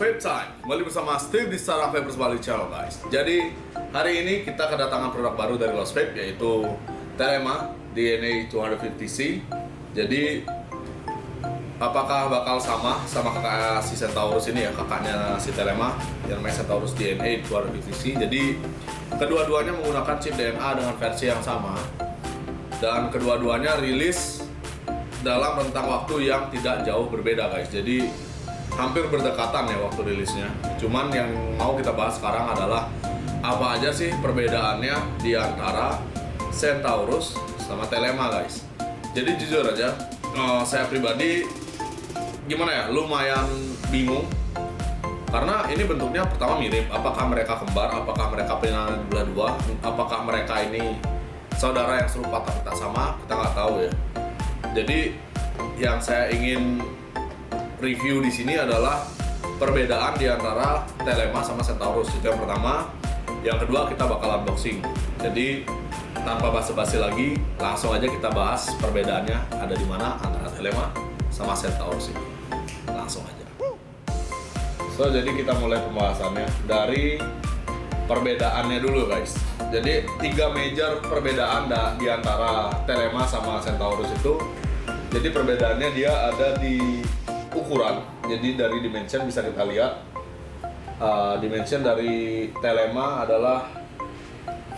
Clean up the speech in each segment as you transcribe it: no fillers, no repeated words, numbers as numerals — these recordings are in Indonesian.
Vape Time, kembali bersama Steve di Sarah Vapers Bali Channel, guys. Jadi hari ini kita kedatangan produk baru dari Lost Vape, yaitu Telema DNA 250C. Jadi apakah bakal sama kakak si Centaurus ini ya, kakaknya si Telema yang namanya Centaurus DNA 250C. Jadi kedua-duanya menggunakan chip DNA dengan versi yang sama, dan kedua-duanya rilis dalam rentang waktu yang tidak jauh berbeda, guys. Jadi hampir berdekatan ya waktu rilisnya. Cuman yang mau kita bahas sekarang adalah apa aja sih perbedaannya di antara Centaurus sama Telema, guys. Jadi jujur aja, saya pribadi gimana ya, lumayan bingung karena ini bentuknya pertama mirip. Apakah mereka kembar? Apakah mereka penyelenggaraan belah dua? Apakah mereka ini saudara yang serupa tapi tak sama? Kita nggak tahu ya. Jadi yang saya ingin review di sini adalah perbedaan di antara Telema sama Centaurus. Itu yang pertama. Yang kedua kita bakal unboxing. Jadi tanpa basa-basi lagi, langsung aja kita bahas perbedaannya ada di mana antara Telema sama Centaurus ini. Langsung aja. So, jadi kita mulai pembahasannya dari perbedaannya dulu, guys. Jadi 3 major perbedaan di antara Telema sama Centaurus itu. Jadi perbedaannya dia ada di ukuran. Jadi dari dimension bisa kita lihat, dimension dari Telema adalah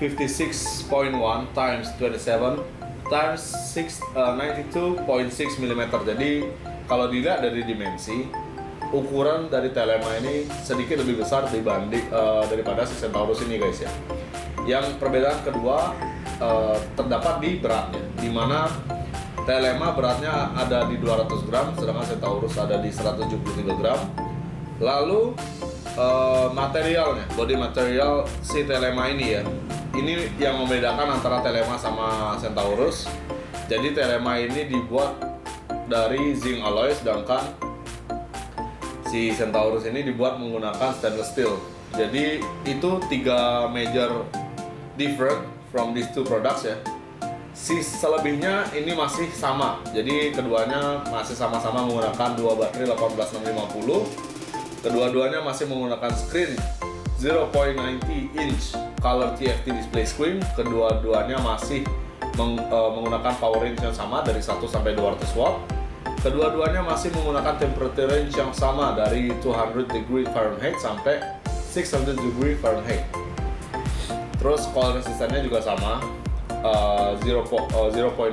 56.1 times 27 times 92.6 mm. Jadi kalau dilihat dari dimensi, ukuran dari Telema ini sedikit lebih besar dibanding daripada si Centaurus ini, guys ya. Yang perbedaan kedua terdapat di beratnya, di mana Telema beratnya ada di 200 gram, sedangkan Centaurus ada di 173 gram. Lalu materialnya, body material si Telema ini ya, ini yang membedakan antara Telema sama Centaurus. Jadi Telema ini dibuat dari zinc alloy, sedangkan si Centaurus ini dibuat menggunakan stainless steel. Jadi itu 3 major different from these two products ya. Selebihnya ini masih sama. Jadi keduanya masih sama-sama menggunakan 2 baterai 18650. Kedua-duanya masih menggunakan screen 0.90 inch color TFT display screen. Kedua-duanya masih menggunakan power range yang sama dari 1 sampai 200 watt. Kedua-duanya masih menggunakan temperature range yang sama dari 200 degree Fahrenheit sampai 600 degree Fahrenheit. Terus coil resistannya juga sama, 0.1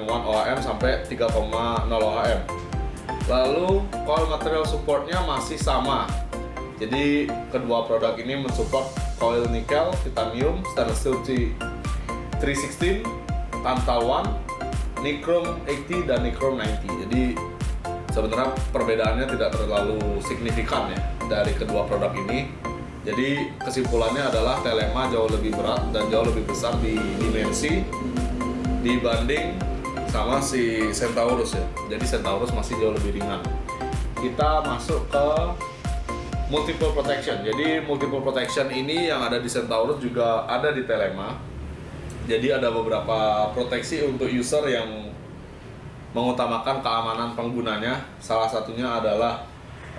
ohm sampai 3,0 ohm. Lalu coil material supportnya masih sama. Jadi kedua produk ini mensupport coil nikel, titanium, stainless steel 316, tantal 1, nichrome 80 dan nichrome 90. Jadi sebenarnya perbedaannya tidak terlalu signifikan ya dari kedua produk ini. Jadi kesimpulannya adalah Telema jauh lebih berat dan jauh lebih besar di dimensi dibanding sama si Centaurus ya. Jadi Centaurus masih jauh lebih ringan. Kita masuk ke multiple protection. Jadi multiple protection ini yang ada di Centaurus juga ada di Telema. Jadi ada beberapa proteksi untuk user yang mengutamakan keamanan penggunanya. Salah satunya adalah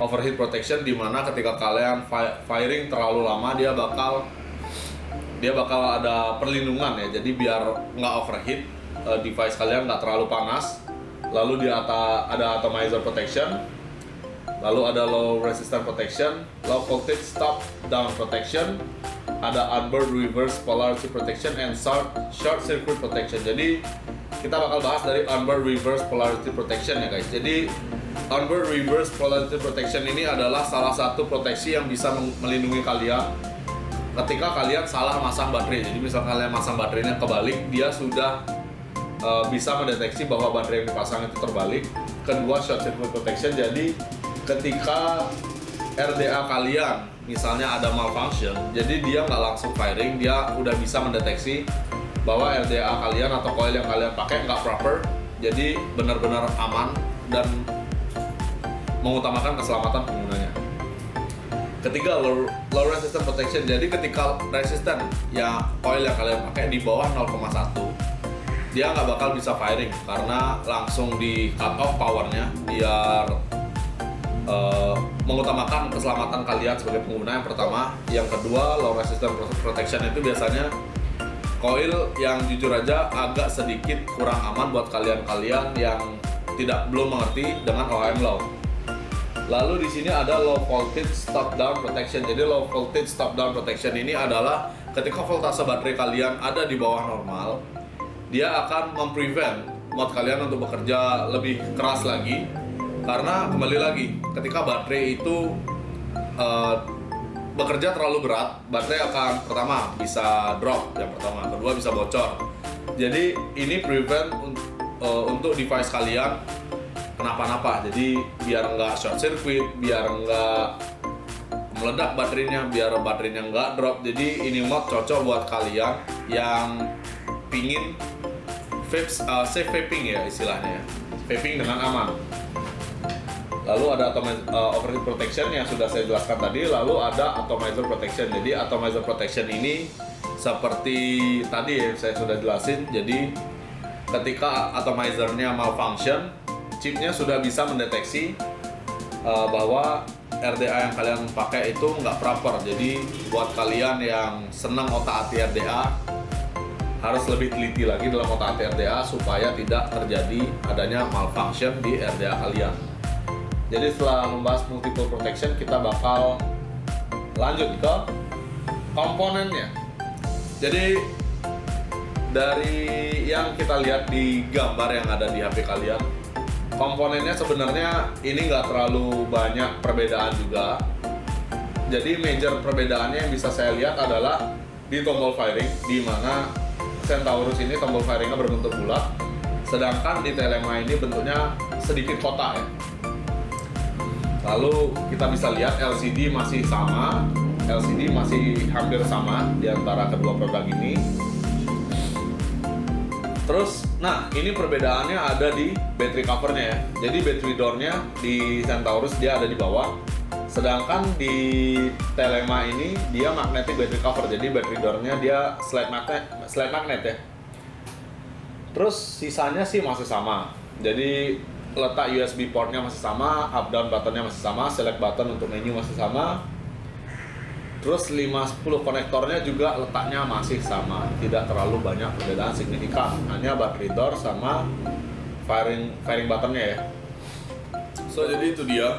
overheat protection, di mana ketika kalian firing terlalu lama dia bakal ada perlindungan ya. Jadi biar nggak overheat, device kalian nggak terlalu panas. Lalu ada atomizer protection, lalu ada low resistance protection, low voltage stop down protection, ada onboard reverse polarity protection, and short circuit protection. Jadi kita bakal bahas dari onboard reverse polarity protection ya, guys. Jadi onboard reverse polarity protection ini adalah salah satu proteksi yang bisa melindungi kalian ketika kalian salah masang baterai. Jadi misal kalian masang baterainya kebalik, dia sudah bisa mendeteksi bahwa baterai yang dipasang itu terbalik. Kedua, short circuit protection. Jadi ketika RDA kalian misalnya ada malfunction, jadi dia nggak langsung firing, dia udah bisa mendeteksi bahwa RDA kalian atau coil yang kalian pakai nggak proper. Jadi benar-benar aman dan mengutamakan keselamatan penggunanya. Ketiga, low resistance protection. Jadi ketika resisten ya coil yang kalian pakai di bawah 0,1, dia nggak bakal bisa firing karena langsung di cut off powernya biar mengutamakan keselamatan kalian sebagai pengguna yang pertama. Yang kedua, low resistance protection itu biasanya koil yang jujur aja agak sedikit kurang aman buat kalian-kalian yang belum mengerti dengan OHM low. Lalu di sini ada low voltage stop down protection. Jadi low voltage stop down protection ini adalah ketika voltase baterai kalian ada di bawah normal, dia akan memprevent mod kalian untuk bekerja lebih keras lagi. Karena kembali lagi, ketika baterai itu bekerja terlalu berat, baterai akan pertama bisa drop, yang pertama, kedua bisa bocor. Jadi ini prevent untuk device kalian kenapa-napa. Jadi biar nggak short circuit, biar nggak meledak baterainya, biar baterainya nggak drop. Jadi ini mod cocok buat kalian yang pingin safe vaping ya istilahnya ya, vaping dengan aman. Lalu ada overheat protection yang sudah saya jelaskan tadi. Lalu ada atomizer protection. Jadi atomizer protection ini seperti tadi ya saya sudah jelasin. Jadi ketika atomizernya malfunction, chipnya sudah bisa mendeteksi bahwa RDA yang kalian pakai itu nggak proper. Jadi buat kalian yang senang otak-atik RDA, harus lebih teliti lagi dalam otak-atik RDA supaya tidak terjadi adanya malfunction di RDA kalian. Jadi setelah membahas multiple protection, kita bakal lanjut ke komponennya. Jadi dari yang kita lihat di gambar yang ada di HP kalian, komponennya sebenarnya ini nggak terlalu banyak perbedaan juga. Jadi major perbedaannya yang bisa saya lihat adalah di tombol firing, di mana Centaurus ini tombol firingnya berbentuk bulat, sedangkan di Telema ini bentuknya sedikit kotak ya. Lalu kita bisa lihat LCD masih sama, LCD masih hampir sama di antara kedua produk ini. Terus, nah ini perbedaannya ada di battery covernya ya. Jadi battery door-nya di Centaurus dia ada di bawah, sedangkan di Telema ini dia magnetic battery cover. Jadi battery door-nya dia slide magnet ya. Terus sisanya sih masih sama. Jadi letak USB portnya masih sama, up down buttonnya masih sama, select button untuk menu masih sama. Terus 510 konektornya juga letaknya masih sama, tidak terlalu banyak perbedaan signifikan, hanya battery door sama firing buttonnya ya. So jadi itu dia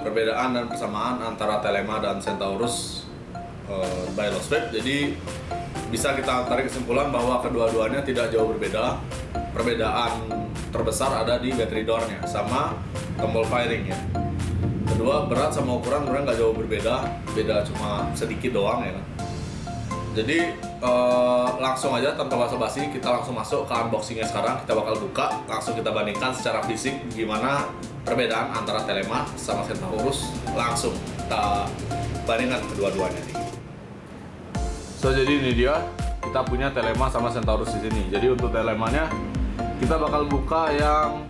perbedaan dan persamaan antara Telema dan Centaurus by Losvape. Jadi bisa kita tarik kesimpulan bahwa kedua-duanya tidak jauh berbeda. Perbedaan terbesar ada di battery door-nya sama tombol firing ya. Kedua, berat sama ukuran sebenarnya nggak jauh berbeda, beda cuma sedikit doang ya kan. Jadi langsung aja tanpa basa-basi kita langsung masuk ke unboxingnya sekarang. Kita bakal buka, langsung kita bandingkan secara fisik gimana perbedaan antara Telema sama Centaurus. Langsung kita bandingkan kedua-duanya nih. So jadi ini dia, kita punya Telema sama Centaurus di sini. Jadi untuk Telemanya kita bakal buka yang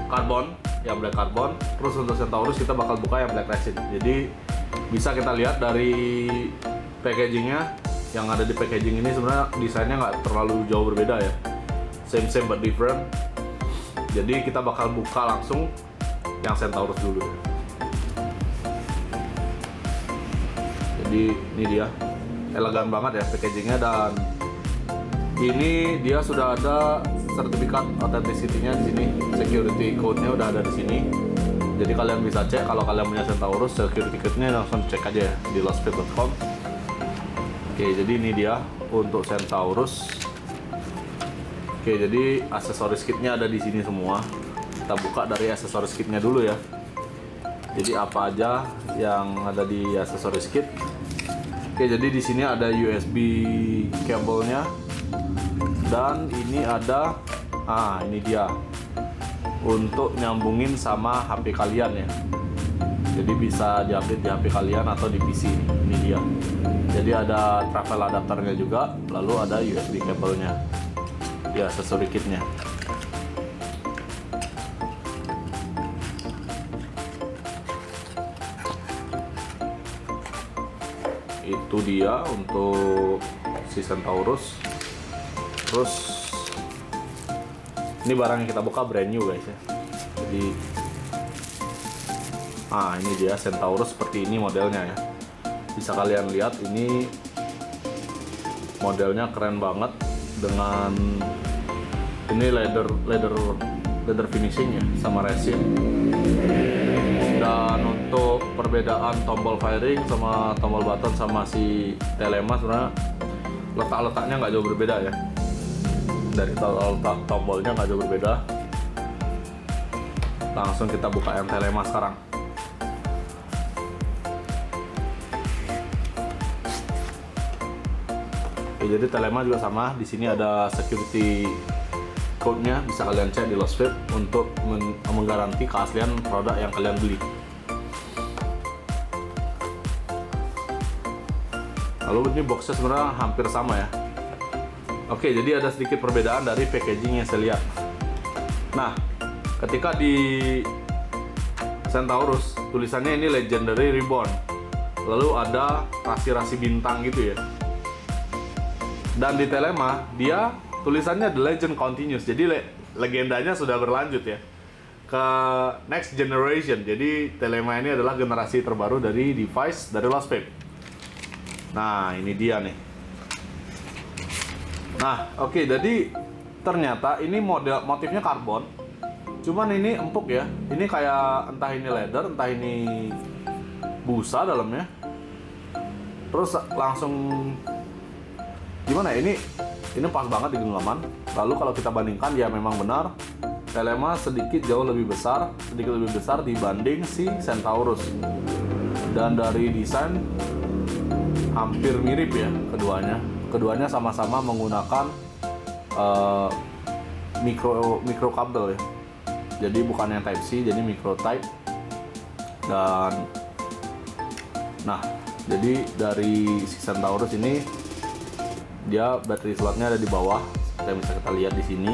karbon, yang black carbon. Terus untuk Centaurus kita bakal buka yang black resin. Jadi bisa kita lihat dari packagingnya, yang ada di packaging ini sebenarnya desainnya nggak terlalu jauh berbeda ya, same but different. Jadi kita bakal buka langsung yang Centaurus dulu. Jadi ini dia, elegan banget ya packagingnya, dan ini dia sudah ada sertifikat authenticity-nya di sini, security code-nya udah ada di sini. Jadi kalian bisa cek kalau kalian punya Centaurus, security code-nya langsung cek aja ya di losvape.com. Oke, jadi ini dia untuk Centaurus. Oke, jadi aksesoris kitnya ada di sini semua. Kita buka dari aksesoris kitnya dulu ya. Jadi apa aja yang ada di aksesoris kit? Oke, jadi di sini ada USB kabelnya, dan ini ada, ini dia untuk nyambungin sama HP kalian ya. Jadi bisa diupdate di HP kalian atau di PC. Ini dia. Jadi ada travel adapternya juga, lalu ada USB kabelnya. Ya, aksesori kitnya. Itu dia untuk si Centaurus. Terus ini barang yang kita buka brand new guys ya. Jadi Nah, ini dia Centaurus seperti ini modelnya ya. Bisa kalian lihat, ini modelnya keren banget dengan ini leather finishing ya sama resin. Dan untuk perbedaan tombol firing sama tombol button sama si Telema sebenarnya letaknya nggak jauh berbeda ya. Dari letak tombolnya nggak jauh berbeda. Langsung kita buka yang Telema sekarang. Oke, jadi Telema juga sama. Di sini ada security code-nya, bisa kalian cek di Losvape untuk menggaransi keaslian produk yang kalian beli. Lalu ini boxnya sebenarnya hampir sama ya. Oke, jadi ada sedikit perbedaan dari packaging yang saya lihat. Nah, ketika di Centaurus tulisannya ini Legendary Reborn, lalu ada rasi-rasi bintang gitu ya. Dan di Telema dia tulisannya The Legend Continues, jadi legendanya sudah berlanjut ya ke next generation. Jadi Telema ini adalah generasi terbaru dari device dari Losvape. Nah, ini dia nih. Nah, oke, jadi ternyata ini motifnya karbon. Cuman ini empuk ya. Ini kayak entah ini leather, entah ini busa dalamnya. Terus langsung gimana ya, ini pas banget di genggaman. Lalu kalau kita bandingkan, ya memang benar Telema sedikit lebih besar dibanding si Centaurus. Dan dari desain hampir mirip ya keduanya sama-sama menggunakan micro kabel ya. Jadi bukan yang Type C, jadi micro type. Dan nah, jadi dari si Centaurus ini dia battery slotnya ada di bawah, seperti yang bisa kita lihat di sini.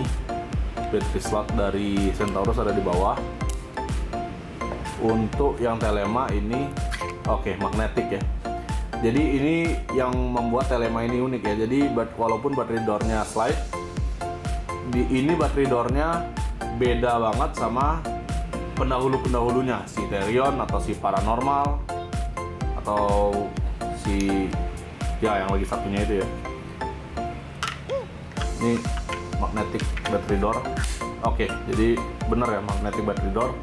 Battery slot dari Centaurus ada di bawah. Untuk yang Telema ini magnetic ya. Jadi ini yang membuat Telema ini unik ya. Jadi walaupun battery door-nya slide, ini battery door-nya beda banget sama pendahulunya, si Therion atau si Paranormal atau si yang lagi satunya itu ya. Ini magnetic battery door. Oke, jadi bener ya, magnetic battery door.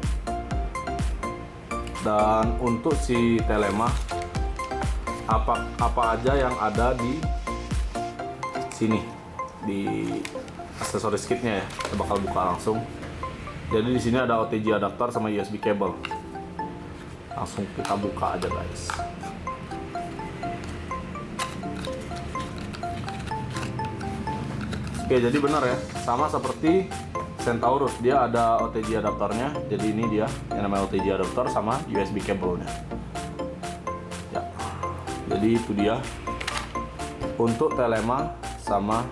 Dan untuk si Telema, apa aja yang ada di sini di aksesoris kitnya ya, kita bakal buka langsung. Jadi di sini ada OTG adapter sama USB cable. Langsung kita buka aja guys. Oke, jadi benar ya, sama seperti Centaurus, dia ada OTG adapternya. Jadi ini dia yang namanya OTG adapter sama USB cable-nya. Ya, jadi itu dia untuk Telema sama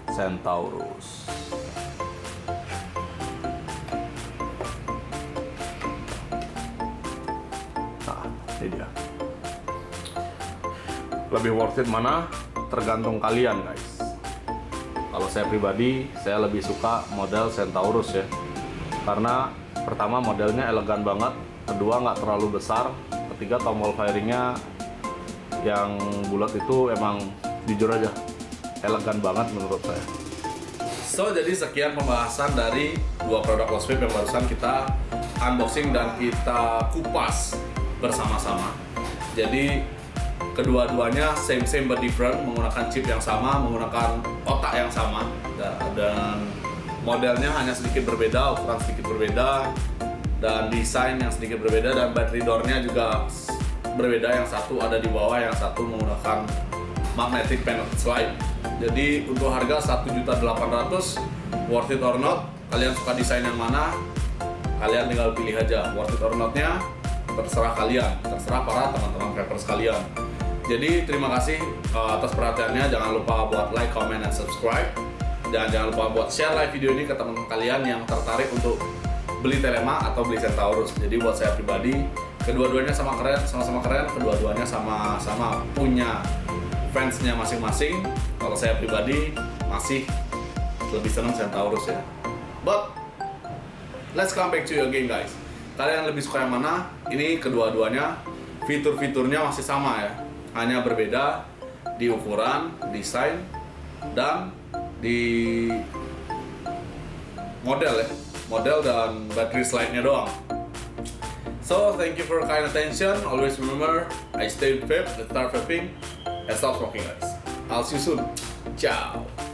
Centaurus. Nah, ini dia. Lebih worth it mana? Tergantung kalian guys. Kalau saya pribadi, saya lebih suka model Centaurus ya. Karena pertama modelnya elegan banget, kedua nggak terlalu besar, ketiga tombol firingnya yang bulat itu emang jujur aja elegan banget menurut saya. So, jadi sekian pembahasan dari dua produk Losvape yang barusan kita unboxing dan kita kupas bersama-sama. Jadi kedua-duanya same but different, menggunakan chip yang sama, menggunakan otak yang sama, dan modelnya hanya sedikit berbeda, ukuran sedikit berbeda, dan desain yang sedikit berbeda, dan battery door-nya juga berbeda. Yang satu ada di bawah, yang satu menggunakan magnetic panel slide. Jadi untuk harga 1.800.000, worth it or not, kalian suka desain yang mana, kalian tinggal pilih aja. Worth it or not-nya terserah kalian, terserah para teman-teman vapers kalian. Jadi terima kasih atas perhatiannya. Jangan lupa buat like, comment, dan subscribe. Dan jangan lupa buat share live video ini ke teman-teman kalian yang tertarik untuk beli Telema atau beli Centaurus. Jadi buat saya pribadi, kedua-duanya sama-sama keren. Kedua-duanya sama-sama punya fansnya masing-masing. Kalau saya pribadi masih lebih senang Centaurus ya. But let's come back to you again guys. kalian lebih suka yang mana? Ini kedua-duanya fitur-fiturnya masih sama ya, hanya berbeda di ukuran, desain, dan di model ya, model dan battery slide-nya doang. So thank you for your kind attention. Always remember, I stay with vape, let's start vaping, and stop smoking guys. I'll see you soon. Ciao.